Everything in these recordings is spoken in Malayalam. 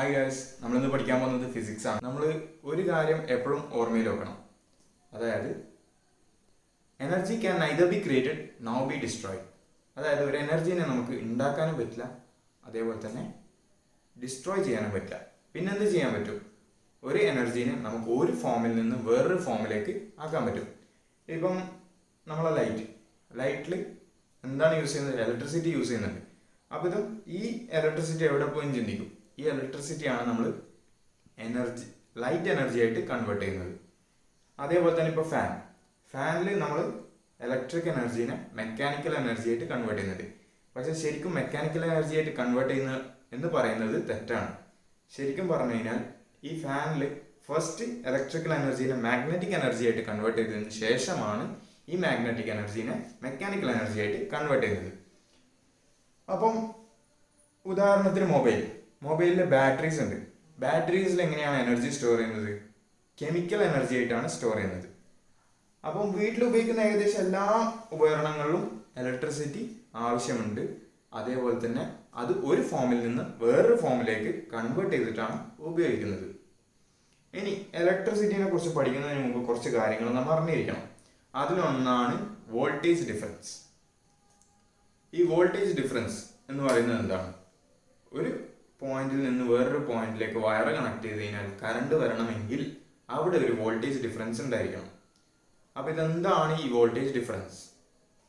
ഹായ് ഗൈസ്, നമ്മളിന്ന് പഠിക്കാൻ പോകുന്നത് ഫിസിക്സ് ആണ്. നമ്മൾ ഒരു കാര്യം എപ്പോഴും ഓർമ്മയിൽ വെക്കണം. അതായത് energy can neither be created now B destroyed. അതായത് ഒരു എനർജീനെ നമുക്ക് ഉണ്ടാക്കാനും പറ്റില്ല, അതേപോലെ തന്നെ ഡിസ്ട്രോയ് ചെയ്യാനും പറ്റില്ല. പിന്നെന്ത് ചെയ്യാൻ പറ്റും? ഒരു എനർജീനെ നമുക്ക് ഒരു ഫോമിൽ നിന്ന് വേറൊരു ഫോമിലേക്ക് ആക്കാൻ പറ്റും. ഇപ്പം നമ്മളെ ലൈറ്റിൽ എന്താണ് യൂസ് ചെയ്യുന്നത്? ഇലക്ട്രിസിറ്റി യൂസ് ചെയ്യുന്നുണ്ട്. അപ്പോൾ ഇത് ഈ ഇലക്ട്രിസിറ്റി എവിടെ പോയി ചിന്തിക്കും? ഈ ഇലക്ട്രിസിറ്റിയാണ് നമ്മൾ ലൈറ്റ് എനർജി ആയിട്ട് കൺവേർട്ട് ചെയ്യുന്നത്. അതേപോലെ തന്നെ ഇപ്പോൾ ഫാനിൽ നമ്മൾ ഇലക്ട്രിക് എനർജീനെ മെക്കാനിക്കൽ എനർജി ആയിട്ട് കൺവേർട്ട് ചെയ്യുന്നത്. പക്ഷേ ശരിക്കും മെക്കാനിക്കൽ എനർജി ആയിട്ട് കൺവേർട്ട് ചെയ്യുന്ന എന്ന് പറയുന്നത് തെറ്റാണ്. ശരിക്കും പറഞ്ഞു കഴിഞ്ഞാൽ ഈ ഫാനിൽ ഫസ്റ്റ് ഇലക്ട്രിക്കൽ എനർജീനെ മാഗ്നറ്റിക് എനർജി ആയിട്ട് കൺവേർട്ട് ചെയ്തതിന് ശേഷമാണ് ഈ മാഗ്നറ്റിക് എനർജീനെ മെക്കാനിക്കൽ എനർജി ആയിട്ട് കൺവേർട്ട് ചെയ്യുന്നത്. അപ്പം ഉദാഹരണത്തിന് മൊബൈലിൽ ബാറ്ററീസ് ഉണ്ട്. ബാറ്ററീസിൽ എങ്ങനെയാണ് എനർജി സ്റ്റോർ ചെയ്യുന്നത്? കെമിക്കൽ എനർജി ആയിട്ടാണ് സ്റ്റോർ ചെയ്യുന്നത്. അപ്പം വീട്ടിൽ ഉപയോഗിക്കുന്ന ഏകദേശം എല്ലാ ഉപകരണങ്ങളിലും ഇലക്ട്രിസിറ്റി ആവശ്യമുണ്ട്. അതേപോലെ തന്നെ അത് ഒരു ഫോമിൽ നിന്ന് വേറൊരു ഫോമിലേക്ക് കൺവേർട്ട് ചെയ്തിട്ടാണ് ഉപയോഗിക്കുന്നത്. ഇനി ഇലക്ട്രിസിറ്റിനെ കുറിച്ച് പഠിക്കുന്നതിന് മുമ്പ് കുറച്ച് കാര്യങ്ങൾ നമ്മൾ അറിഞ്ഞിരിക്കണം. അതിലൊന്നാണ് വോൾട്ടേജ് ഡിഫറൻസ്. ഈ വോൾട്ടേജ് ഡിഫറൻസ് എന്ന് പറയുന്നത് എന്താണ്? ഒരു പോയിന്റിൽ നിന്ന് വേറൊരു പോയിന്റിലേക്ക് വയർ കണക്ട് ചെയ്ത് കഴിഞ്ഞാൽ കറണ്ട് വരണമെങ്കിൽ അവിടെ ഒരു വോൾട്ടേജ് ഡിഫറൻസ് ഉണ്ടായിരിക്കണം. അപ്പോൾ ഇതെന്താണ് ഈ വോൾട്ടേജ് ഡിഫറൻസ്?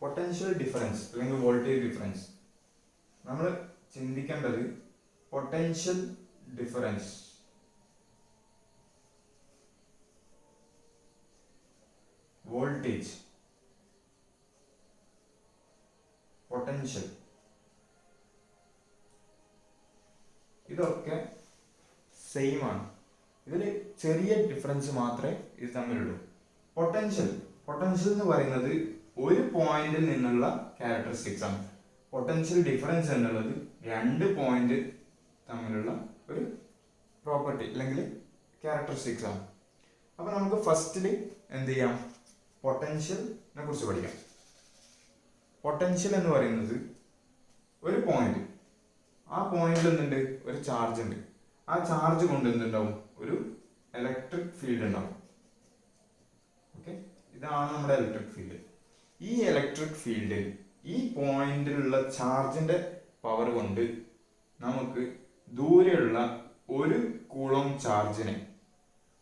പൊട്ടൻഷ്യൽ ഡിഫറൻസ് അല്ലെങ്കിൽ വോൾട്ടേജ് ഡിഫറൻസ്. നമ്മൾ ചിന്തിക്കേണ്ടത് പൊട്ടൻഷ്യൽ ഡിഫറൻസ്. വോൾട്ടേജ്, പൊട്ടൻഷ്യൽ, ഇതൊക്കെ സെയിം ആണ്. ഇതിൽ ചെറിയ ഡിഫറൻസ് മാത്രമേ ഇത് തമ്മിലുള്ളൂ. പൊട്ടൻഷ്യൽ എന്ന് പറയുന്നത് ഒരു പോയിന്റിൽ നിന്നുള്ള ക്യാരക്ടറിസ്റ്റിക്സ് ആണ്. പൊട്ടൻഷ്യൽ ഡിഫറൻസ് എന്നുള്ളത് രണ്ട് പോയിന്റ് തമ്മിലുള്ള ഒരു പ്രോപ്പർട്ടി അല്ലെങ്കിൽ ക്യാരക്ടറിസ്റ്റിക്സ് ആണ്. അപ്പൊ നമുക്ക് ഫസ്റ്റിൽ എന്ത് ചെയ്യാം? പൊട്ടൻഷ്യലിനെ കുറിച്ച് പഠിക്കാം. പൊട്ടൻഷ്യൽ എന്ന് പറയുന്നത് ഒരു പോയിന്റ്, ആ പോയിന്റിൽ എന്തുണ്ട്? ഒരു ചാർജ് ഉണ്ട്. ആ ചാർജ് കൊണ്ട് എന്തുണ്ടാവും? ഒരു ഇലക്ട്രിക് ഫീൽഡ് ഉണ്ടാവും. ഓക്കെ, ഇതാണ് നമ്മുടെ ഇലക്ട്രിക് ഫീൽഡ്. ഈ ഇലക്ട്രിക് ഫീൽഡിൽ ഈ പോയിന്റിലുള്ള ചാർജിന്റെ പവർ കൊണ്ട് നമുക്ക് ദൂരെയുള്ള ഒരു കൂളോം ചാർജിനെ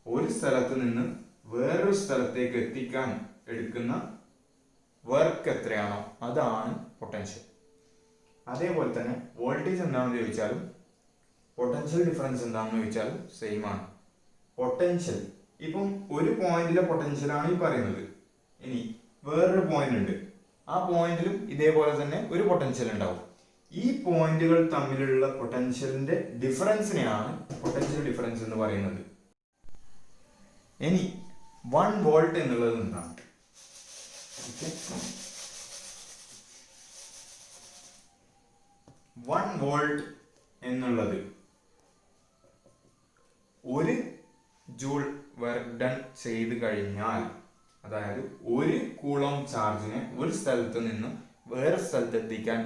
ഒരു സ്ഥലത്ത് നിന്ന് വേറൊരു സ്ഥലത്തേക്ക് എത്തിക്കാൻ എടുക്കുന്ന വർക്ക് എത്രയാണോ അതാണ് പൊട്ടൻഷ്യൽ. അതേപോലെ തന്നെ വോൾട്ടേജ് എന്താണെന്ന് ചോദിച്ചാലും പൊട്ടൻഷ്യൽ ഡിഫറൻസ് എന്താണെന്ന് ചോദിച്ചാലും സെയിം ആണ്. പൊട്ടൻഷ്യൽ ഇപ്പം ഒരു പോയിന്റിലെ പൊട്ടൻഷ്യലാണ് ഈ പറയുന്നത്. ഇനി വേറൊരു പോയിന്റ് ഉണ്ട്, ആ പോയിന്റിലും ഇതേപോലെ തന്നെ ഒരു പൊട്ടൻഷ്യൽ ഉണ്ടാവും. ഈ പോയിന്റുകൾ തമ്മിലുള്ള പൊട്ടൻഷ്യലിന്റെ ഡിഫറൻസിനെയാണ് പൊട്ടൻഷ്യൽ ഡിഫറൻസ് എന്ന് പറയുന്നത്. ഇനി 1 വോൾട്ട് എന്നുള്ളത് എന്താണ്? വൺ വോൾട്ട് എന്നുള്ളത് ഒരു ജൂൾ വർക്ക് ഡൺ ചെയ്ത് കഴിഞ്ഞാൽ, അതായത് ഒരു കൂളോം ചാർജിനെ ഒരു സ്ഥലത്ത് നിന്ന് വേറെ സ്ഥലത്ത് എത്തിക്കാൻ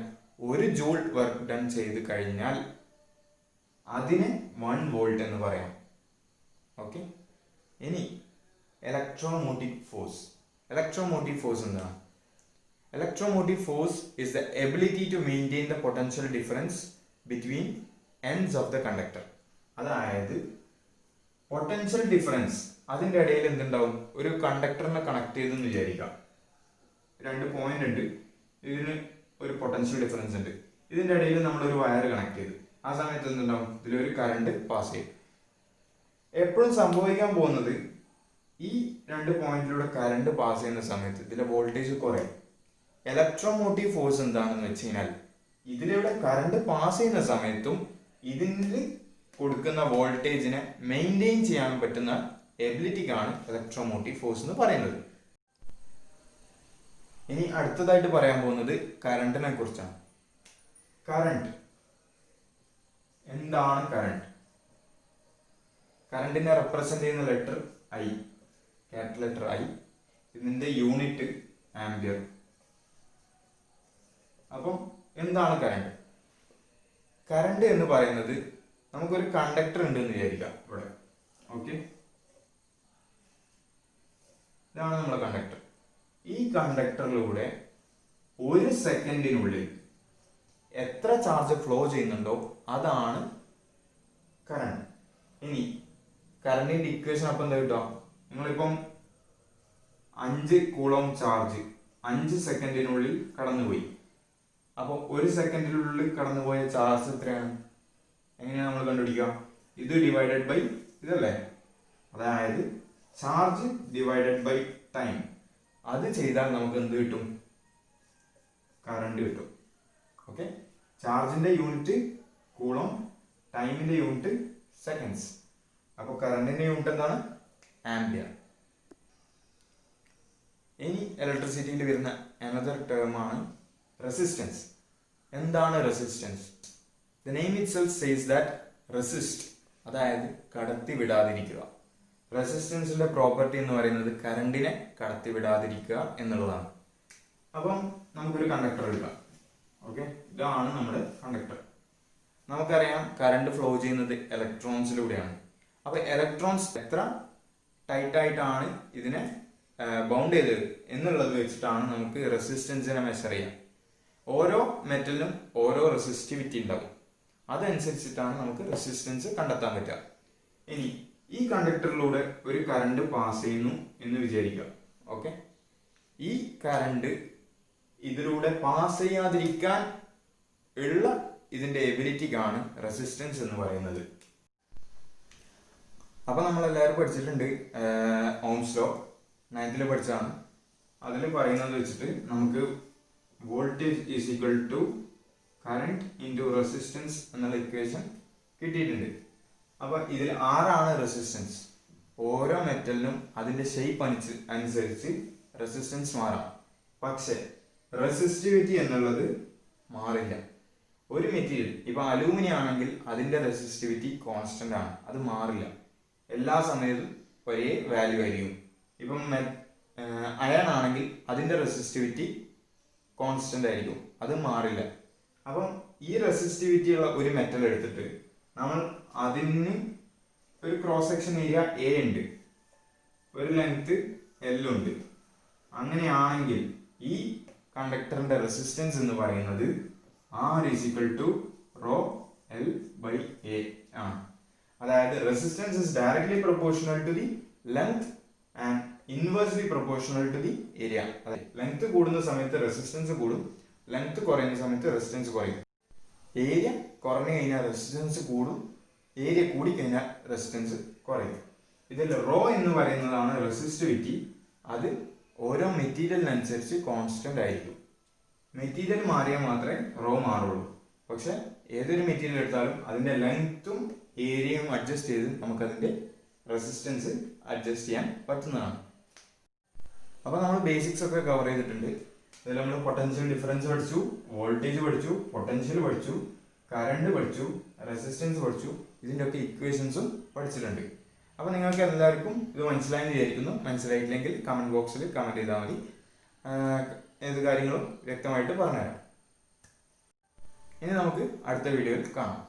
ഒരു ജൂൾ വർക്ക് ഡൺ ചെയ്ത് കഴിഞ്ഞാൽ അതിനെ 1 വോൾട്ട് എന്ന് പറയാം. ഓക്കെ, ഇനി ഇലക്ട്രോമോട്ടീവ് ഫോഴ്സ്. ഇലക്ട്രോമോട്ടീവ് ഫോഴ്സ് എന്താണ്? Electromotive force is the ability to maintain the potential difference between ends of the conductor. അതായത് പൊട്ടൻഷ്യൽ ഡിഫറൻസ് അതിൻ്റെ ഇടയിൽ എന്തുണ്ടാവും? ഒരു കണ്ടക്ടറിനെ കണക്ട് ചെയ്തെന്ന് വിചാരിക്കാം. രണ്ട് പോയിന്റ് ഉണ്ട്, ഇതിന് ഒരു പൊട്ടൻഷ്യൽ ഡിഫറൻസ് ഉണ്ട്. ഇതിൻ്റെ ഇടയിൽ നമ്മളൊരു വയർ കണക്ട് ചെയ്തു. ആ സമയത്ത് എന്തുണ്ടാവും? ഇതിലൊരു കറണ്ട് പാസ് ചെയ്യും. എപ്പോഴും സംഭവിക്കാൻ പോകുന്നത് ഈ രണ്ട് പോയിന്റിലൂടെ കറണ്ട് പാസ് ചെയ്യുന്ന സമയത്ത് ഇതിലെ വോൾട്ടേജ് കുറയും. ഇലക്ട്രോമോട്ടീവ് ഫോഴ്സ് എന്താണെന്ന് വെച്ച് കഴിഞ്ഞാൽ ഇതിലൂടെ കറണ്ട് പാസ് ചെയ്യുന്ന സമയത്തും ഇതിൽ കൊടുക്കുന്ന വോൾട്ടേജിനെ മെയിൻറ്റെയിൻ ചെയ്യാൻ പറ്റുന്ന എബിലിറ്റിക്കാണ് ഇലക്ട്രോമോട്ടീവ് ഫോഴ്സ് എന്ന് പറയുന്നത്. ഇനി അടുത്തതായിട്ട് പറയാൻ പോകുന്നത് കറണ്ടിനെ കുറിച്ചാണ്. കറണ്ട് എന്താണ്? കറണ്ടിനെ റെപ്രസെന്റ് ചെയ്യുന്ന letter I, capital letter I. ഇതിന്റെ യൂണിറ്റ് ആംപിയർ. അപ്പം എന്താണ് കറണ്ട്? കറണ്ട് എന്ന് പറയുന്നത് നമുക്കൊരു കണ്ടക്ടർ ഉണ്ട് എന്ന് വിചാരിക്കാം ഇവിടെ. ഓക്കെ, ഇതാണ് നമ്മുടെ കണ്ടക്ടർ. ഈ കണ്ടക്ടറിലൂടെ 1 സെക്കൻഡിനുള്ളിൽ എത്ര ചാർജ് ഫ്ലോ ചെയ്യുന്നുണ്ടോ അതാണ് കറണ്ട്. ഇനി കറണ്ടിന്റെ ഇക്വേഷൻ അപ്പം എന്താ കിട്ടുക? നിങ്ങളിപ്പം 5 കൂളോം ചാർജ് 5 സെക്കൻഡിനുള്ളിൽ കടന്നുപോയി. അപ്പോൾ 1 സെക്കൻഡിനുള്ളിൽ കടന്നുപോയ ചാർജ് എത്രയാണ്? എങ്ങനെയാണ് നമ്മൾ കണ്ടുപിടിക്കുക? ഇത് ഡിവൈഡഡ് ബൈ ഇതല്ലേ, അതായത് ചാർജ് ഡിവൈഡഡ് ബൈ ടൈം. അത് ചെയ്താൽ നമുക്ക് എന്ത് കിട്ടും? കറണ്ട് കിട്ടും. ഓക്കെ, ചാർജിന്റെ യൂണിറ്റ് കൂളോം, ടൈമിന്റെ യൂണിറ്റ് സെക്കൻഡ്സ്. അപ്പോൾ കറണ്ടിന്റെ യൂണിറ്റ് എന്താണ്? ആംപിയർ. ഇനി ഇലക്ട്രിസിറ്റിയിൽ വരുന്ന അനദർ ടേം ആണ് റെസിസ്റ്റൻസ്. എന്താണ് resistance? The name itself says that resist, അതായത് കടത്തി വിടാതിരിക്കുക. റെസിസ്റ്റൻസിന്റെ പ്രോപ്പർട്ടി എന്ന് പറയുന്നത് കറണ്ടിനെ കടത്തി വിടാതിരിക്കുക എന്നുള്ളതാണ്. അപ്പം നമുക്കൊരു കണ്ടക്ടർ എടുക്കാം. ഓക്കെ, ഇതാണ് നമ്മുടെ കണ്ടക്ടർ. നമുക്കറിയാം കറണ്ട് ഫ്ലോ ചെയ്യുന്നത് ഇലക്ട്രോൺസിലൂടെയാണ്. അപ്പൊ ഇലക്ട്രോൺസ് എത്ര ടൈറ്റ് ആയിട്ടാണ് ഇതിനെ ബൗണ്ട് ചെയ്തത് എന്നുള്ളത് വെച്ചിട്ടാണ് നമുക്ക് റെസിസ്റ്റൻസിനെ മെഷർ ചെയ്യാം. ഓരോ മെറ്റലിനും ഓരോ റെസിസ്റ്റിവിറ്റി ഉണ്ടാവും. അതനുസരിച്ചിട്ടാണ് നമുക്ക് റെസിസ്റ്റൻസ് കണ്ടെത്താൻ പറ്റുക. ഇനി ഈ കണ്ടക്ടറിലൂടെ ഒരു കറണ്ട് പാസ് ചെയ്യുന്നു എന്ന് വിചാരിക്കുക. ഓക്കെ, ഈ കറണ്ട് ഇതിലൂടെ പാസ് ചെയ്യാതിരിക്കാൻ ഉള്ള ഇതിന്റെ എബിലിറ്റിക്കാണ് റെസിസ്റ്റൻസ് എന്ന് പറയുന്നത്. അപ്പൊ നമ്മളെല്ലാവരും പഠിച്ചിട്ടുണ്ട് ഓംസ് ലോ, 9th പഠിച്ചാണ്. അതിൽ പറയുന്നത് വെച്ചിട്ട് നമുക്ക് voltage is equal to current into resistance എന്നുള്ള ഇക്വേഷൻ കിട്ടിയിട്ടുണ്ട്. അപ്പൊ ഇതിൽ ആറാണ് റെസിസ്റ്റൻസ്. ഓരോ മെറ്റലിനും അതിന്റെ ഷേപ്പ് അനുസരിച്ച് റെസിസ്റ്റൻസ് മാറാം. പക്ഷെ റെസിസ്റ്റിവിറ്റി എന്നുള്ളത് മാറില്ല. ഒരു മെറ്റീരിയൽ ഇപ്പൊ അലൂമിനിയം ആണെങ്കിൽ അതിന്റെ റെസിസ്റ്റിവിറ്റി കോൺസ്റ്റന്റ് ആണ്, അത് മാറില്ല. എല്ലാ സമയത്തും ഒരേ വാല്യൂ ആയിരിക്കും. ഇപ്പം അയൺ ആണെങ്കിൽ അതിന്റെ റെസിസ്റ്റിവിറ്റി കോൺസ്റ്റന്റ് ആയിരിക്കും, അത് മാറില്ല. അപ്പം ഈ റെസിസ്റ്റിവിറ്റി ഉള്ള ഒരു മെറ്റൽ എടുത്തിട്ട് നമ്മൾ അതിന് ഒരു ക്രോസ് സെക്ഷൻ ഏരിയ എ ഉണ്ട്, ഒരു ലെങ്ത് എൽ ഉണ്ട്. അങ്ങനെയാണെങ്കിൽ ഈ കണ്ടക്ടറിന്റെ റെസിസ്റ്റൻസ് എന്ന് പറയുന്നത് R is equal to rho L by A ആണ്. അതായത് resistance is directly proportional to the length and inversely proportional to the area. അതായത് ലെങ്ത് കൂടുന്ന സമയത്ത് റെസിസ്റ്റൻസ് കൂടും, ലെങ്ത് കുറയുന്ന സമയത്ത് റെസിസ്റ്റൻസ് കുറയും. ഏരിയ കുറഞ്ഞു കഴിഞ്ഞാൽ റെസിസ്റ്റൻസ് കൂടും, ഏരിയ കൂടിക്കഴിഞ്ഞാൽ റെസിസ്റ്റൻസ് കുറയും. ഇതിൽ റോ എന്ന് പറയുന്നതാണ് റെസിസ്റ്റിവിറ്റി. അത് ഓരോ മെറ്റീരിയലിനനുസരിച്ച് കോൺസ്റ്റന്റ് ആയിരിക്കും. മെറ്റീരിയൽ മാറിയാൽ മാത്രമേ റോ മാറുള്ളൂ. പക്ഷെ ഏതൊരു മെറ്റീരിയൽ എടുത്താലും അതിന്റെ ലെങ്ത്തും ഏരിയയും അഡ്ജസ്റ്റ് ചെയ്ത് നമുക്കതിന്റെ റെസിസ്റ്റൻസ് അഡ്ജസ്റ്റ് ചെയ്യാൻ പറ്റുന്നതാണ്. അപ്പൊ നമ്മൾ ബേസിക്സ് ഒക്കെ കവർ ചെയ്തിട്ടുണ്ട്. ഇതിൽ നമ്മൾ പൊട്ടൻഷ്യൽ ഡിഫറൻസ് പഠിച്ചു, വോൾട്ടേജ് പഠിച്ചു, പൊട്ടൻഷ്യൽ പഠിച്ചു, കറണ്ട് പഠിച്ചു, റെസിസ്റ്റൻസ് പഠിച്ചു. ഇതിന്റെ ഒക്കെ ഇക്വേഷൻസും പഠിച്ചിട്ടുണ്ട്. അപ്പൊ നിങ്ങൾക്ക് എല്ലാവർക്കും ഇത് മനസ്സിലായെന്ന് വിചാരിക്കുന്നു. മനസ്സിലായിട്ടില്ലെങ്കിൽ കമന്റ് ബോക്സിൽ കമന്റ് ചെയ്താൽ മതി. ഏത് കാര്യങ്ങളും വ്യക്തമായിട്ട് പറഞ്ഞുതരാം. ഇനി നമുക്ക് അടുത്ത വീഡിയോയിൽ കാണാം.